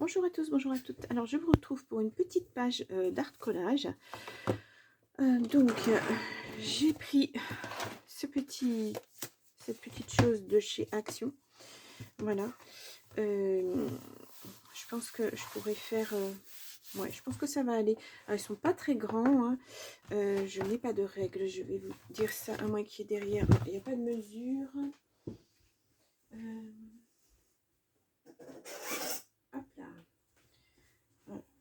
Bonjour à tous, bonjour à toutes. Alors je vous retrouve pour une petite page d'art collage. J'ai pris cette petite chose de chez Action. Voilà. Je pense que je pourrais faire... ouais, je pense que ça va aller. Alors, ils sont pas très grands. Hein. Je n'ai pas de règles. Je vais vous dire ça, à moins qu'il y ait derrière. Il n'y a pas de mesure. Hop là.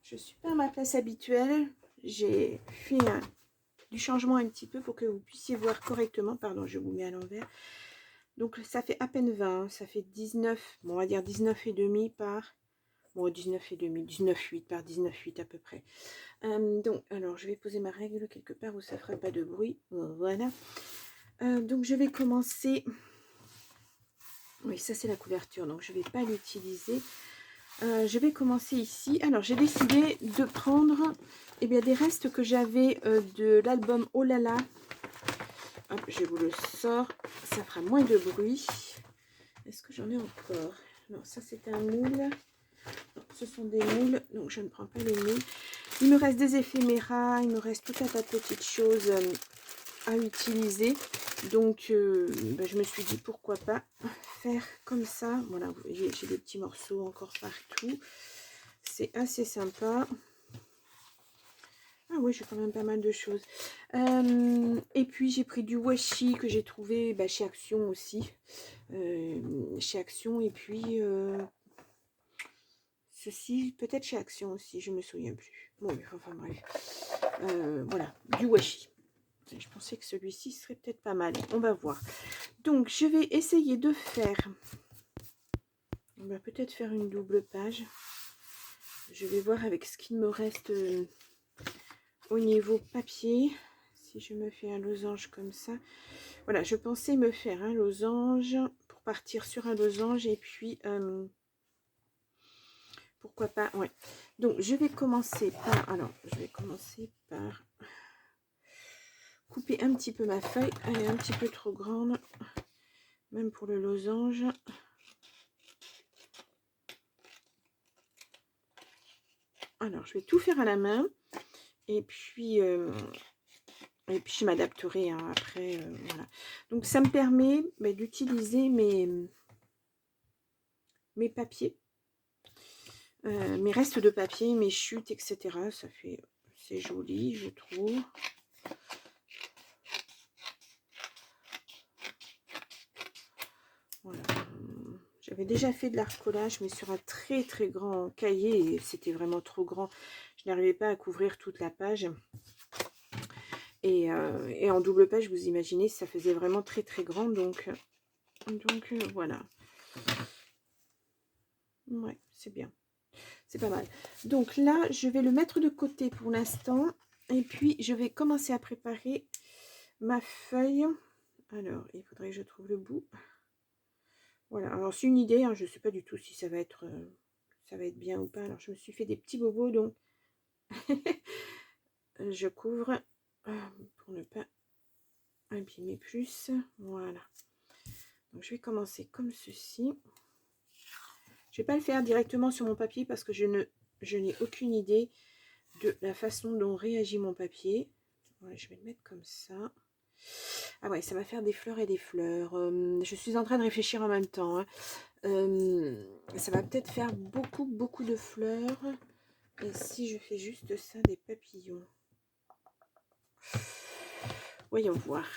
Je suis pas à ma place habituelle. J'ai fait du changement un petit peu pour que vous puissiez voir correctement. Pardon, je vous mets à l'envers. Donc ça fait à peine 20. Ça fait 19. Bon, on va dire 19 et demi par... Bon, 19 et demi. 19,8 par 19,8 à peu près. Donc, alors, je vais poser ma règle quelque part où ça ne fera pas de bruit. Voilà. Donc, je vais commencer... Oui, ça, c'est la couverture. Donc, je ne vais pas l'utiliser. Je vais commencer ici. Alors, j'ai décidé de prendre des restes que j'avais de l'album Oh là là. Hop, je vous le sors. Ça fera moins de bruit. Est-ce que j'en ai encore? Non, ça, c'est un moule. Non, ce sont des moules. Donc, je ne prends pas les moules. Il me reste des éphéméras. Il me reste tout un tas de petites choses à utiliser. Donc, je me suis dit, pourquoi pas faire comme ça. Voilà, vous voyez, j'ai des petits morceaux encore partout. C'est assez sympa. Ah oui, j'ai quand même pas mal de choses. Et puis, j'ai pris du washi que j'ai trouvé chez Action aussi. Chez Action. Et puis, ceci, peut-être chez Action aussi, je me souviens plus. Bon, enfin bref. Voilà, du washi. Je pensais que celui-ci serait peut-être pas mal. On va voir. Donc, je vais essayer de faire... On va peut-être faire une double page. Je vais voir avec ce qu'il me reste au niveau papier. Si je me fais un losange comme ça. Voilà, je pensais me faire un losange pour partir sur un losange. Et puis, pourquoi pas... Ouais. Donc, je vais commencer par... Alors, je vais commencer par... couper un petit peu ma feuille. Elle est un petit peu trop grande. Même pour le losange. Alors, je vais tout faire à la main. Et puis je m'adapterai hein, après. Voilà. Donc, ça me permet d'utiliser mes papiers. Mes restes de papier, mes chutes, etc. Ça fait... C'est joli, je trouve. Voilà. J'avais déjà fait de l'art collage, mais sur un très très grand cahier. Et c'était vraiment trop grand. Je n'arrivais pas à couvrir toute la page. Et en double page, vous imaginez, ça faisait vraiment très très grand. Donc voilà. Ouais, c'est bien. C'est pas mal. Donc là, je vais le mettre de côté pour l'instant. Et puis, je vais commencer à préparer ma feuille. Alors, il faudrait que je trouve le bout. Voilà, alors c'est une idée. Hein, je ne sais pas du tout si ça va être bien ou pas. Alors, je me suis fait des petits bobos, donc je couvre pour ne pas abîmer plus. Voilà. Donc, je vais commencer comme ceci. Je ne vais pas le faire directement sur mon papier parce que je n'ai aucune idée de la façon dont réagit mon papier. Voilà, je vais le mettre comme ça. Ah ouais, ça va faire des fleurs et des fleurs. Je suis en train de réfléchir en même temps. Hein. Ça va peut-être faire beaucoup, beaucoup de fleurs. Et si je fais juste ça, des papillons. Voyons voir.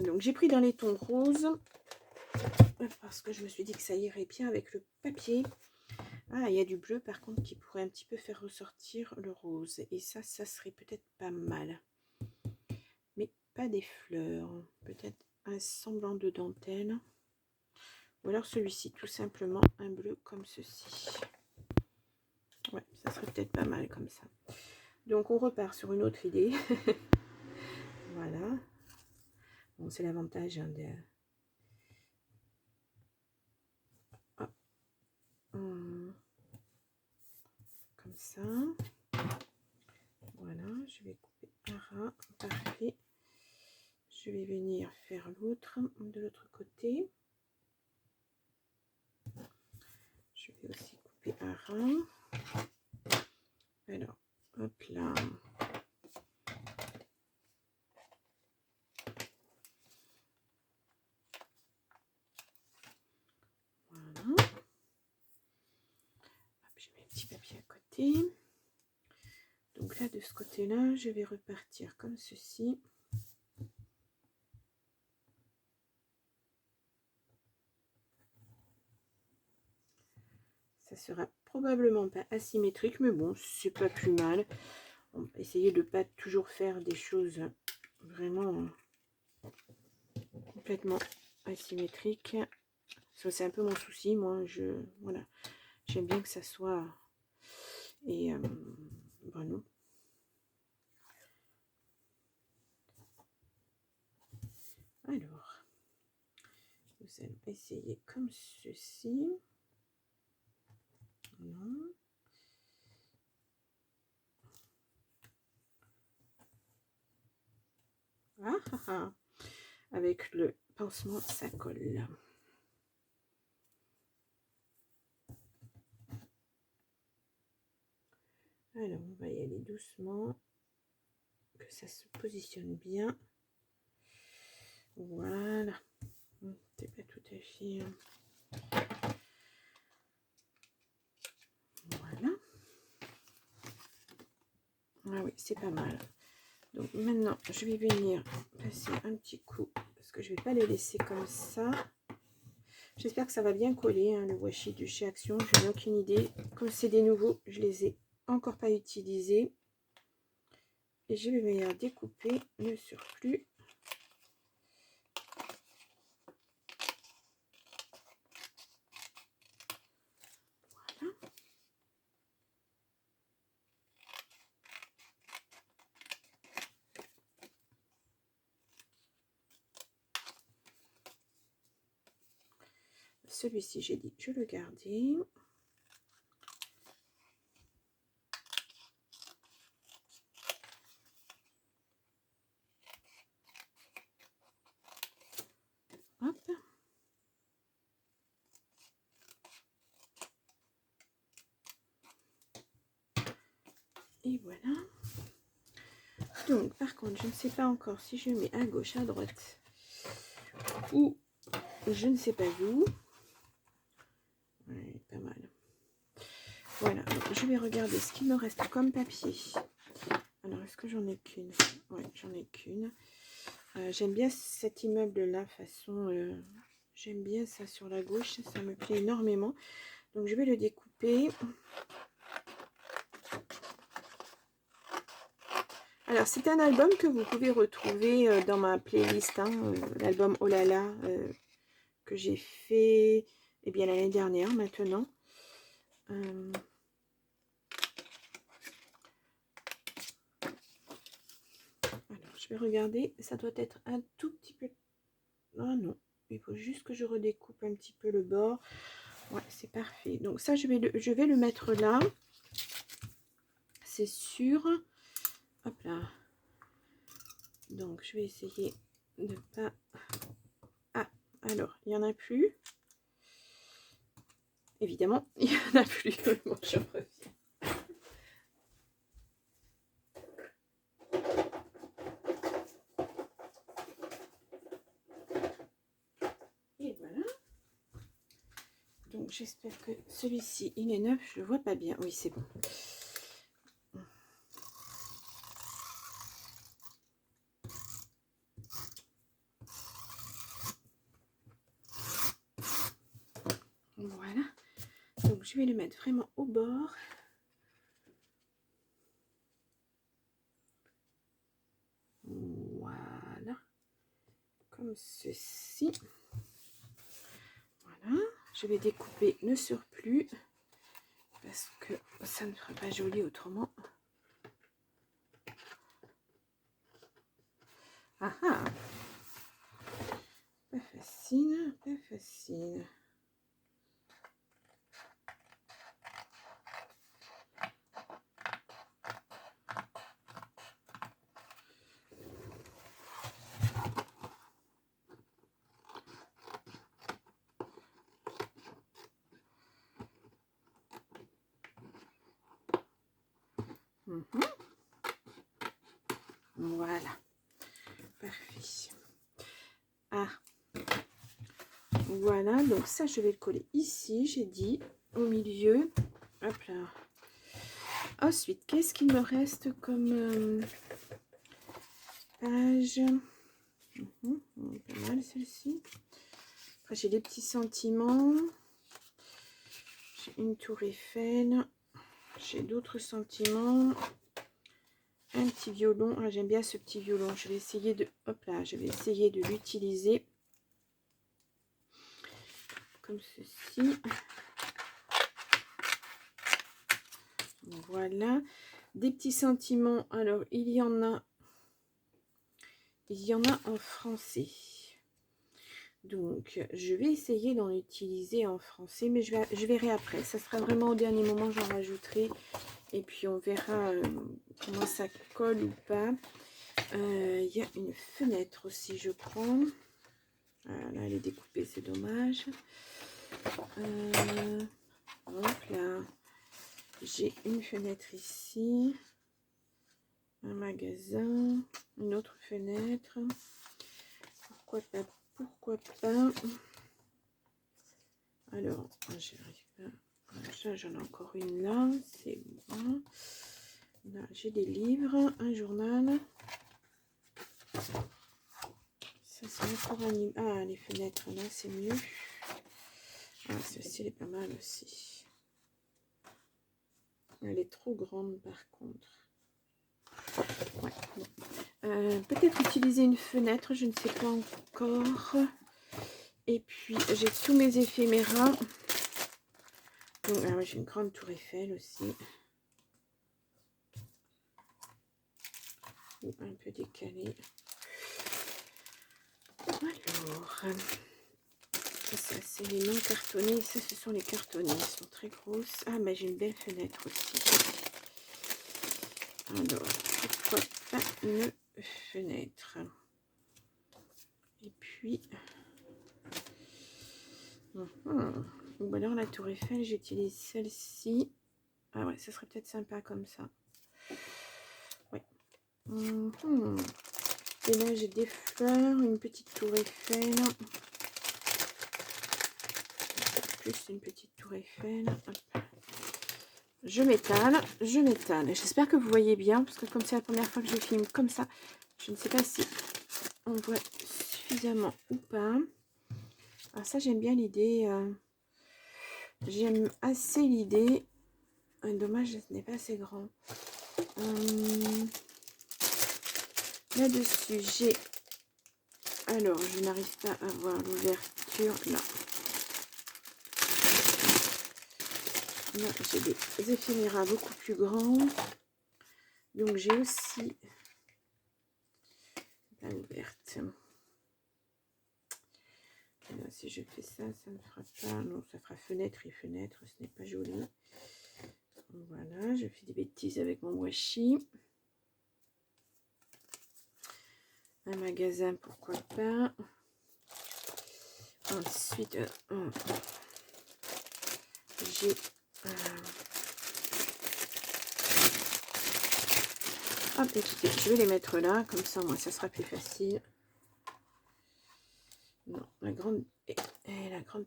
Donc, j'ai pris dans les tons roses. Parce que je me suis dit que ça irait bien avec le papier. Ah, il y a du bleu par contre qui pourrait un petit peu faire ressortir le rose. Et ça serait peut-être pas mal. Mais pas des fleurs. Peut-être un semblant de dentelle. Ou alors celui-ci, tout simplement un bleu comme ceci. Ouais, ça serait peut-être pas mal comme ça. Donc on repart sur une autre idée. Voilà. Bon, c'est l'avantage hein, de... Hop. Comme ça. Voilà, je vais couper un ras. Parfait. Je vais venir faire l'autre de l'autre côté. Je vais aussi couper un ras. Alors, hop là. Voilà. Hop, j'ai mes petits papiers à côté. Donc là, de ce côté-là, je vais repartir comme ceci. Ça sera probablement pas asymétrique, mais bon, c'est pas plus mal. On va essayer de ne pas toujours faire des choses vraiment complètement asymétriques. C'est un peu mon souci, moi. Voilà, j'aime bien que ça soit. Et ben non. Alors, nous allons essayer comme ceci. Non. Ah, ah, ah. Avec le pansement, ça colle. Alors, on va y aller doucement, que ça se positionne bien. Voilà. C'est pas tout à fait. Voilà. Ah oui, c'est pas mal. Donc maintenant, je vais venir passer un petit coup, parce que je vais pas les laisser comme ça. J'espère que ça va bien coller, hein, le washi de chez Action. Je n'ai aucune idée. Comme c'est des nouveaux, je les ai encore pas utilisés. Et je vais venir découper le surplus. Voilà. Celui-ci, j'ai dit, je le gardais. Hop. Et voilà. Donc, par contre, je ne sais pas encore si je mets à gauche, à droite ou je ne sais pas où. Ouais, pas mal. Voilà, donc, je vais regarder ce qu'il me reste comme papier. Alors, est-ce que j'en ai qu'une? Oui, j'en ai qu'une. J'aime bien cet immeuble-là, façon... j'aime bien ça sur la gauche, ça me plaît énormément. Donc, je vais le découper. Alors, c'est un album que vous pouvez retrouver dans ma playlist, hein, l'album Oh là là, que j'ai fait bien l'année dernière maintenant. Alors, je vais regarder, ça doit être un tout petit peu... Ah non, il faut juste que je redécoupe un petit peu le bord. Ouais, c'est parfait. Donc ça, je vais le mettre là. C'est sûr. Hop là. Donc, je vais essayer de pas... Ah, alors, il n'y en a plus. Évidemment, il n'y en a plus. Bon, je reviens. Et voilà. Donc, j'espère que celui-ci, il est neuf. Je le vois pas bien. Oui, c'est bon. Voilà. Donc, je vais le mettre vraiment au bord. Voilà. Comme ceci. Voilà. Je vais découper le surplus parce que ça ne ferait pas joli autrement. Ah ah. Pas facile, pas facile. Mhm. Voilà. Parfait. Ah. Voilà, donc ça, je vais le coller ici, j'ai dit, au milieu. Hop là. Ensuite, qu'est-ce qu'il me reste comme page? Pas mal celle-ci. Après, j'ai des petits sentiments. J'ai une tour Eiffel. J'ai d'autres sentiments. Un petit violon. Ah, j'aime bien ce petit violon. Je vais essayer de... Hop là, je vais essayer de l'utiliser. Comme ceci. Voilà. Des petits sentiments. Alors, il y en a en français. Donc, je vais essayer d'en utiliser en français, mais je verrai après. Ça sera vraiment au dernier moment, j'en rajouterai. Et puis, on verra comment ça colle ou pas. Il y a une fenêtre aussi, je crois. Là, elle est découpée, c'est dommage. Donc là, j'ai une fenêtre ici. Un magasin. Une autre fenêtre. Pourquoi pas? Pourquoi pas? Alors, j'arrive pas. Ça, j'en ai encore une là. C'est bon. Là, j'ai des livres, un journal. Ça, c'est encore un... Ah, les fenêtres, là, c'est mieux. Ah, celle-ci, elle est pas mal aussi. Elle est trop grande, par contre. Ouais, bon. Peut-être utiliser une fenêtre, je ne sais pas encore. Et puis, j'ai tous mes éphéméras. Donc, ah ouais, j'ai une grande tour Eiffel aussi. Un peu décalé. Alors, ça c'est les non cartonnés. Ça, ce sont les cartonnés. Ils sont très grosses. Ah, mais j'ai une belle fenêtre aussi. Alors, pourquoi pas une fenêtre? Et puis... Ou alors la tour Eiffel, j'utilise celle-ci. Ah ouais, ça serait peut-être sympa comme ça. Ouais. Et là, j'ai des fleurs, une petite tour Eiffel. Plus une petite tour Eiffel. Hop. Je m'étale, je m'étale. J'espère que vous voyez bien, parce que comme c'est la première fois que je filme comme ça, je ne sais pas si on voit suffisamment ou pas. Alors ça, j'aime bien l'idée. J'aime assez l'idée. Dommage, ce n'est pas assez grand. Là-dessus, j'ai... Alors, je n'arrive pas à voir l'ouverture. Là. Là, j'ai des éphéméras beaucoup plus grands. Donc, j'ai aussi la ouverte. Là, si je fais ça, ça ne fera pas... Non, ça fera fenêtre et fenêtre. Ce n'est pas joli. Voilà, je fais des bêtises avec mon washi. Un magasin, pourquoi pas. Ensuite, j'ai... Hop, écoutez, je vais les mettre là, comme ça, moi, ça sera plus facile. Non, la grande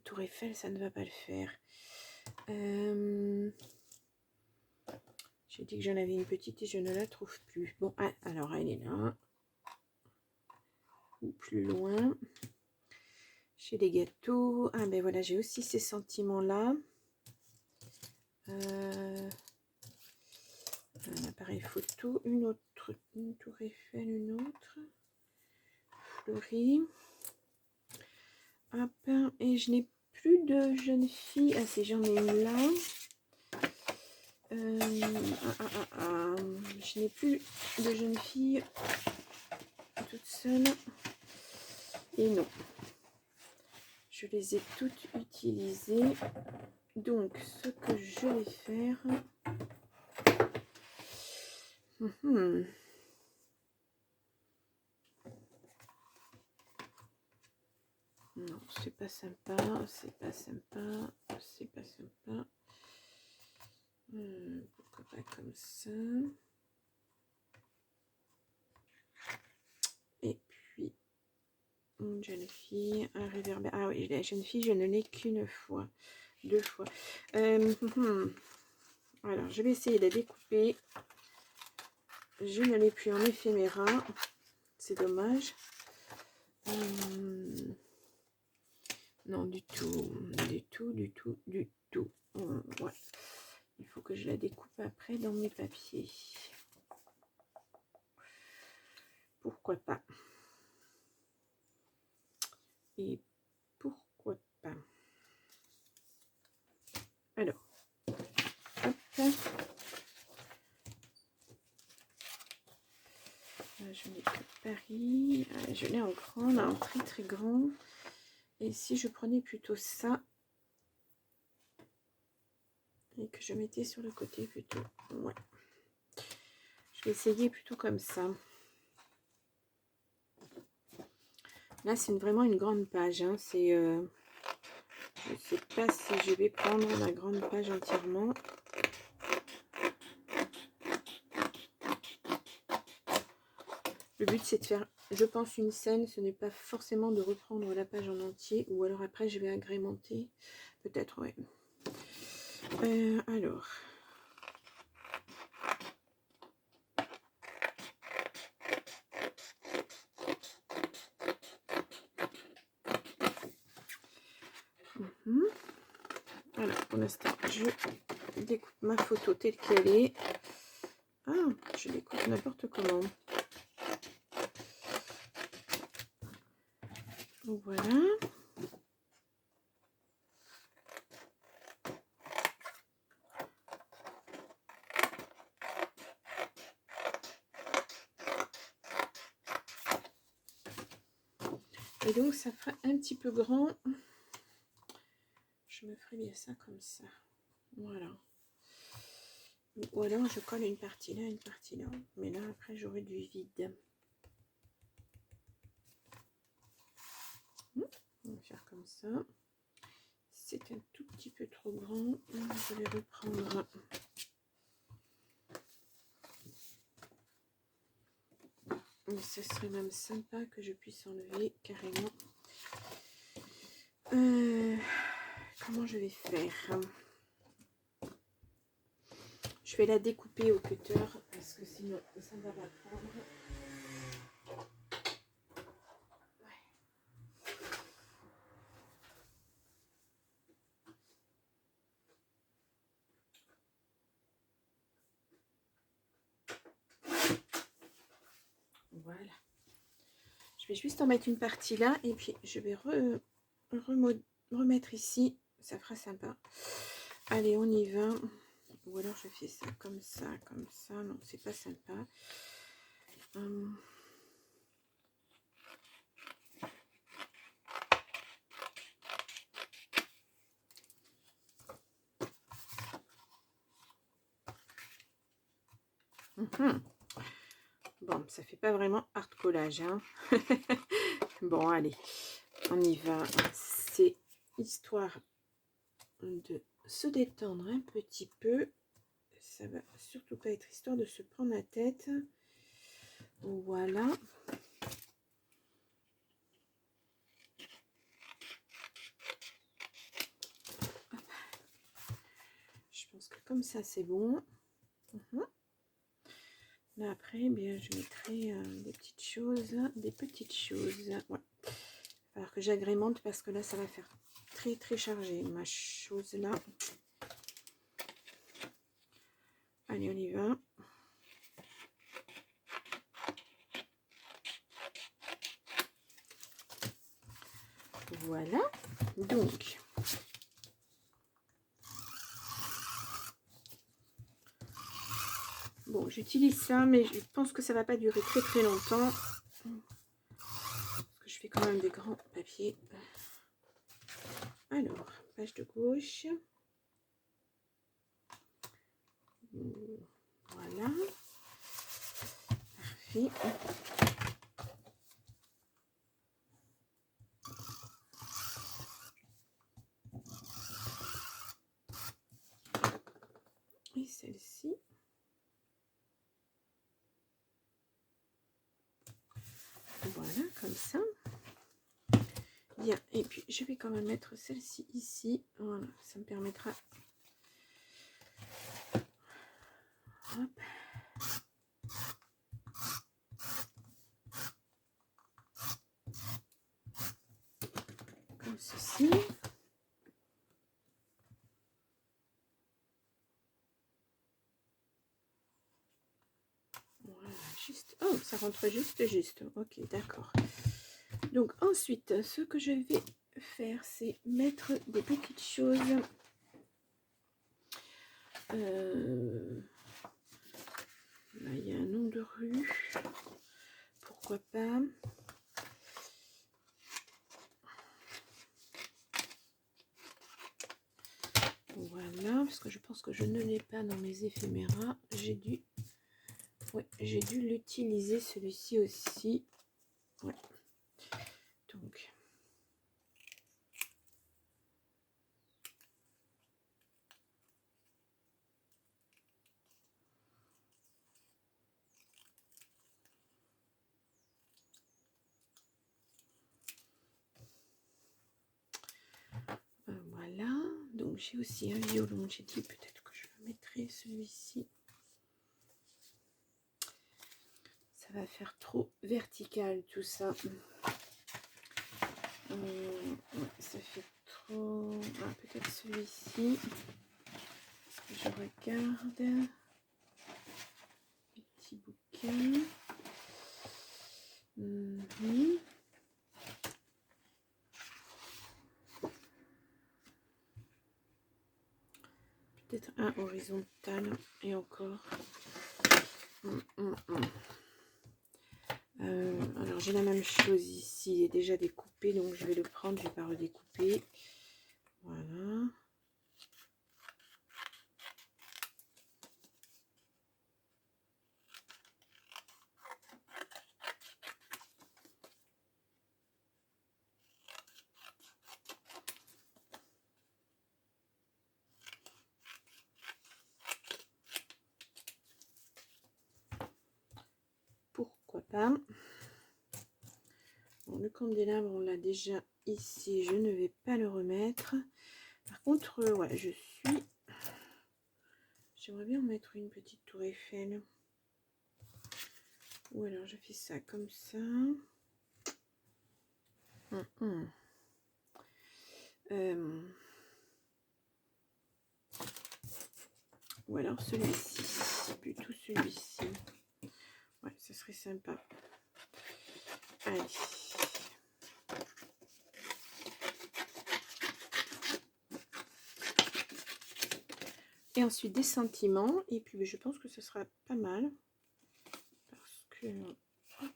tour Eiffel, ça ne va pas le faire. J'ai dit que j'en avais une petite et je ne la trouve plus. Bon, alors elle est là. Ou plus loin. J'ai des gâteaux. Ah ben voilà, j'ai aussi ces sentiments-là. Un appareil photo, une tour Eiffel, une autre. Fleurie. Hop, et je n'ai plus de jeune fille. Ah si, j'en ai une là. Je n'ai plus de jeune fille toute seule. Et non. Je les ai toutes utilisées. Donc, ce que je vais faire... Non, c'est pas sympa, c'est pas sympa, c'est pas sympa. Pourquoi pas comme ça? Une jeune fille, un réverbère. Ah oui, la jeune fille, je ne l'ai qu'une fois. 2 fois. Alors, je vais essayer de la découper. Je ne l'ai plus en éphéméra. C'est dommage. Non, du tout. Du tout, du tout, du tout. Ouais. Il faut que je la découpe après dans mes papiers. Pourquoi pas? Et pourquoi pas? Alors, hop. Je n'ai que Paris. Je l'ai en grand, là, en très très grand. Et si je prenais plutôt ça et que je mettais sur le côté plutôt, ouais. Je vais essayer plutôt comme ça. Là, c'est vraiment une grande page. Hein. C'est, je ne sais pas si je vais prendre la grande page entièrement. Le but, c'est de faire, je pense, une scène. Ce n'est pas forcément de reprendre la page en entier. Ou alors après, je vais agrémenter. Peut-être, ouais. Alors. Alors, pour l'instant, je découpe ma photo telle qu'elle est. Ah, je découpe n'importe comment. Voilà. Et donc, ça fera un petit peu grand. Je me ferai bien ça comme ça. Voilà. Ou alors, je colle une partie là, une partie là. Mais là, après, j'aurai du vide. On va faire comme ça. C'est un tout petit peu trop grand. Je vais reprendre. Et ce serait même sympa que je puisse enlever carrément. Comment je vais faire? Je vais la découper au cutter parce que sinon ça va pas prendre. Voilà. Je vais juste en mettre une partie là et puis je vais remettre ici. Ça fera sympa. Allez, on y va. Ou alors je fais ça comme ça, comme ça. Non, c'est pas sympa. Bon, ça fait pas vraiment art collage. Hein. Bon, allez, on y va. C'est histoire de se détendre un petit peu. Ça va surtout pas être histoire de se prendre la tête. Voilà. Je pense que comme ça, c'est bon. Là, après, eh bien, je mettrai des petites choses. Ouais. Il va falloir que j'agrémente parce que là, ça va faire très, très chargé, ma chose là. Allez, on y va. Voilà. Donc, bon, j'utilise ça, mais je pense que ça va pas durer très, très longtemps. Parce que je fais quand même des grands papiers. Alors, page de gauche. Voilà. Parfait. Et celle-ci. Voilà, comme ça. Bien, et puis je vais quand même mettre celle-ci ici. Voilà, ça me permettra. Hop. Comme ceci. Voilà, juste. Oh, ça rentre juste. Ok, d'accord. Donc ensuite, ce que je vais faire, c'est mettre des petites choses. Là, il y a un nom de rue. Pourquoi pas? Voilà, parce que je pense que je ne l'ai pas dans mes éphéméras. J'ai dû l'utiliser celui-ci aussi. Ouais. Donc. Voilà. Donc j'ai aussi un violon. J'ai dit peut-être que je le mettrai celui-ci. Ça va faire trop vertical tout ça. Ouais, ça fait trop. Ah, peut-être celui-ci. Je regarde. Petit bouquin. Peut-être un horizontal et encore. Alors j'ai la même chose ici, il est déjà découpé, donc je vais le prendre, je ne vais pas redécouper. Voilà. Pourquoi pas. Bon, le candélabre, on l'a déjà ici, je ne vais pas le remettre. Par contre, ouais, j'aimerais bien en mettre une petite tour Eiffel. Ou alors je fais ça comme ça. Ou alors celui-ci, plutôt celui-ci. Ouais, ça serait sympa. Allez. Et ensuite des sentiments. Et puis je pense que ce sera pas mal. Parce que... Hop.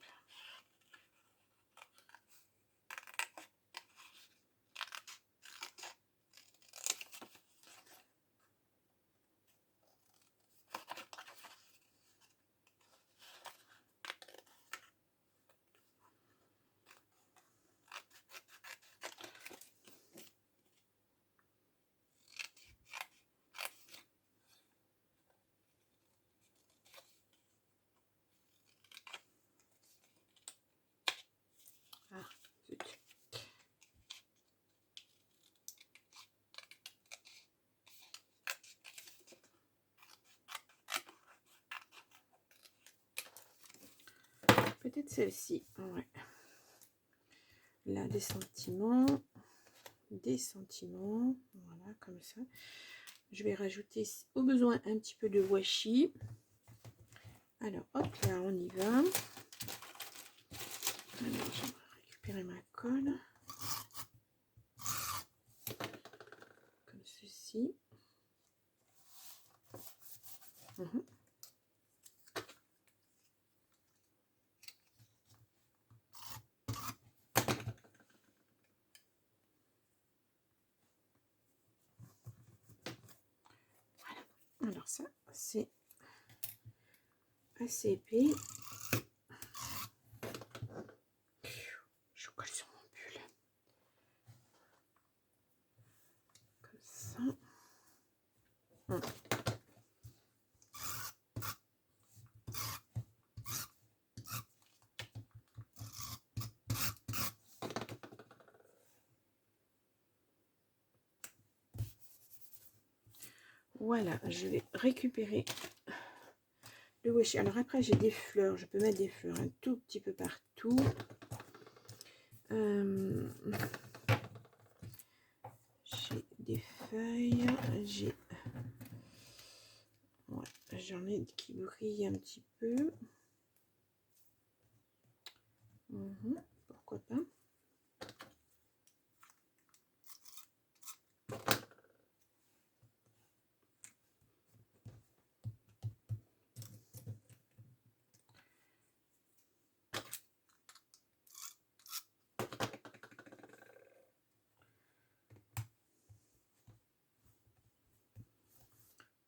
Ah, zut. Peut-être celle-ci. Ouais. Là, des sentiments. Des sentiments. Voilà, comme ça. Je vais rajouter au besoin un petit peu de washi. Alors, hop, là, on y va. Alors, je vais récupérer ma colle. Comme ceci. Voilà. Alors ça, c'est assez épais. Je colle sur mon pull. Comme ça. Voilà, je vais récupérer le washi. Alors après, j'ai des fleurs. Je peux mettre des fleurs un tout petit peu partout. J'ai des feuilles. J'ai... Ouais, j'en ai qui brillent un petit peu. Pourquoi pas.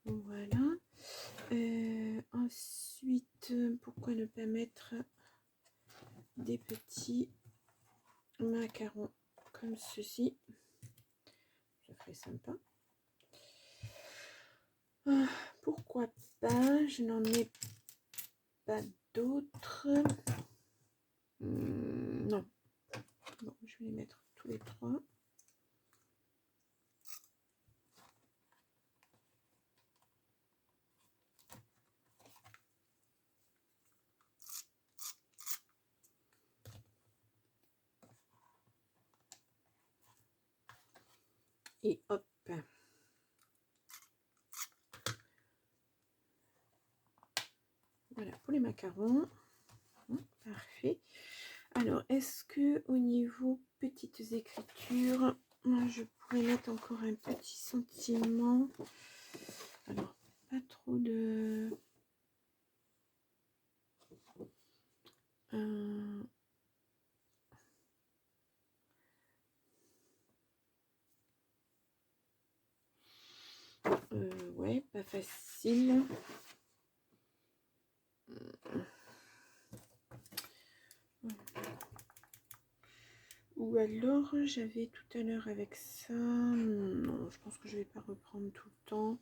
Voilà. Ensuite, pourquoi ne pas mettre des petits macarons comme ceci. Ça ferait sympa. Pourquoi pas, je n'en ai pas d'autres. Non. Bon, je vais les mettre tous les trois. Et hop. Voilà pour les macarons. Parfait. Alors, est-ce que au niveau petites écritures, je pourrais mettre encore un petit sentiment. Alors, pas trop de... ouais, pas facile. Ou alors, j'avais tout à l'heure avec ça. Non, je pense que je vais pas reprendre tout le temps.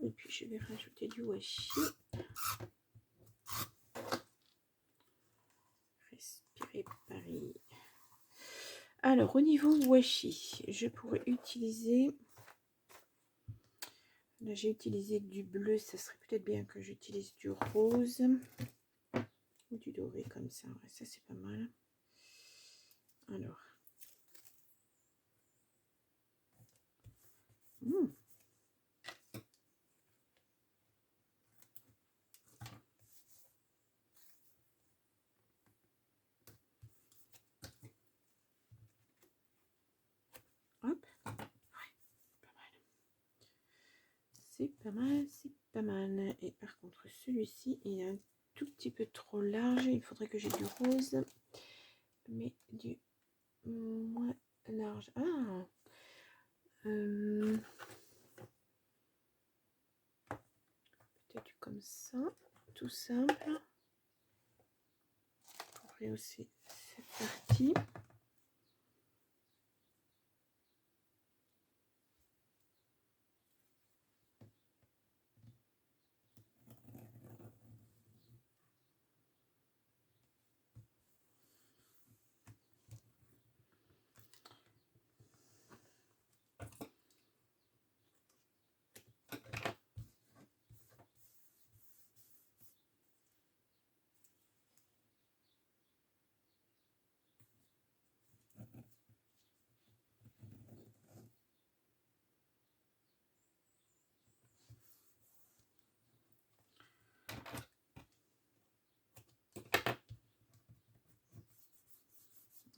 Et puis, je vais rajouter du washi. Respirer Paris. Alors, au niveau washi, je pourrais utiliser... Là, j'ai utilisé du bleu. Ça serait peut-être bien que j'utilise du rose. Ou du doré comme ça. Ouais, ça, c'est pas mal. Alors. Hop. Ouais, pas mal. C'est pas mal, c'est pas mal. Et par contre, celui-ci, il est un tout petit peu trop large. Il faudrait que j'ai du rose. Mais du moins large. Ah, peut-être comme ça, tout simple, pour rehausser cette partie.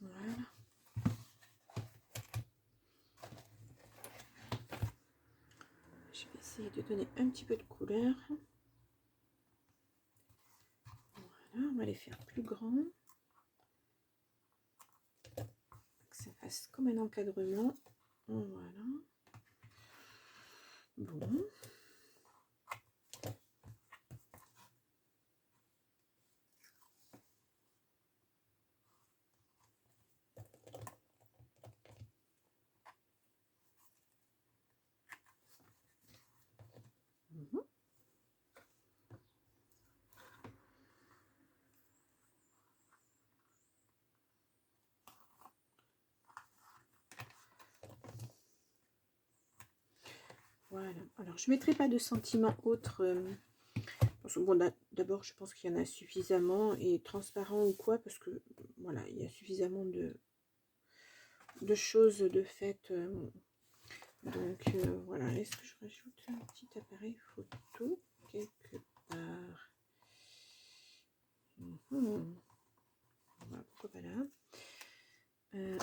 Voilà. Je vais essayer de donner un petit peu de couleur. Voilà, on va les faire plus grands. Que ça fasse comme un encadrement. Voilà. Bon. Mhm. Voilà. Alors, je ne mettrai pas de sentiments autres. Parce que, bon, d'abord, je pense qu'il y en a suffisamment. Et transparent ou quoi, parce que, voilà, il y a suffisamment de choses de fait. Donc, voilà. Est-ce que je rajoute un petit appareil photo quelque part? Voilà, pourquoi pas là.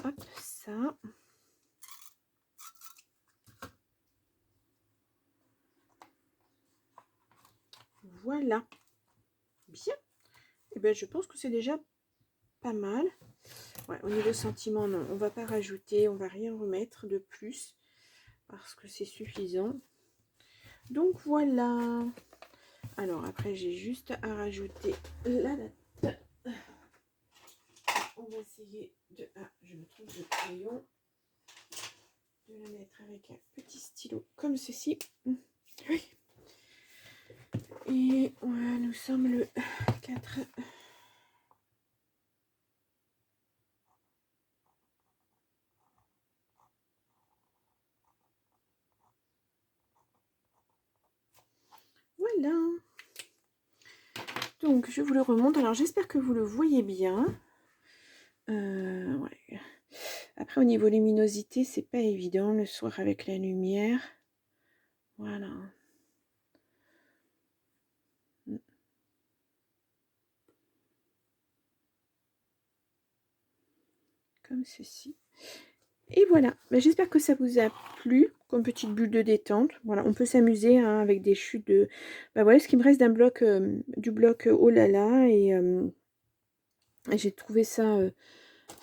Hop, ça. Voilà. Bien. Et bien, je pense que c'est déjà pas mal. Ouais, au niveau sentiment, non, on va pas rajouter, on va rien remettre de plus parce que c'est suffisant. Donc voilà. Alors après, j'ai juste à rajouter la date. On va essayer de... Ah, je me trompe de crayon. De la mettre avec un petit stylo comme ceci. Oui. Et voilà, nous sommes le 4. Voilà. Donc, je vous le remonte. Alors, j'espère que vous le voyez bien. Ouais. Après, au niveau luminosité, c'est pas évident le soir avec la lumière. Voilà. Comme ceci. Et voilà. Ben, j'espère que ça vous a plu, comme petite bulle de détente. Voilà, on peut s'amuser hein, avec des chutes de... Ben, voilà ce qui me reste d'un bloc, du bloc Oh là là. Et j'ai trouvé ça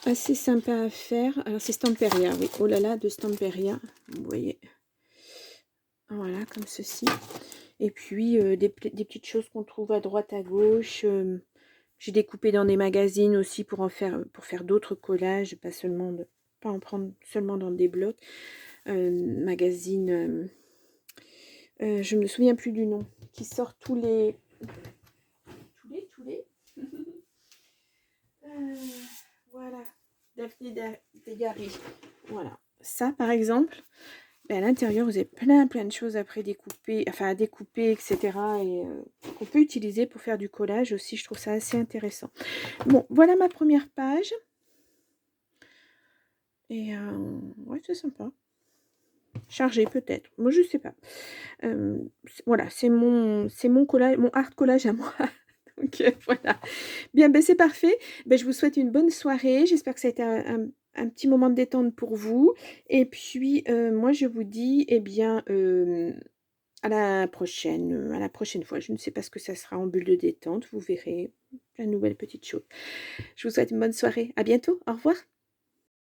assez sympa à faire. Alors, c'est Stamperia, oui. Oh là là de Stamperia. Vous voyez. Voilà, comme ceci. Et puis, des petites choses qu'on trouve à droite, à gauche. J'ai découpé dans des magazines aussi pour faire d'autres collages, pas en prendre seulement dans des blocs. Magazine, je me souviens plus du nom, qui sort tous les... Voilà, Daphné Degari. Voilà, ça par exemple, à l'intérieur vous avez plein de choses après découper, enfin à découper, etc. Et qu'on peut utiliser pour faire du collage aussi, je trouve ça assez intéressant. Bon, voilà ma première page. Et ouais, c'est sympa. Chargé peut-être, moi je sais pas. Voilà, c'est mon collage, mon art collage à moi. Donc voilà. Bien, ben c'est parfait. Ben, je vous souhaite une bonne soirée. J'espère que ça a été un petit moment de détente pour vous. Et puis moi je vous dis, eh bien, à la prochaine fois. Je ne sais pas ce que ça sera en bulle de détente. Vous verrez plein de nouvelles petites choses. Je vous souhaite une bonne soirée. À bientôt. Au revoir.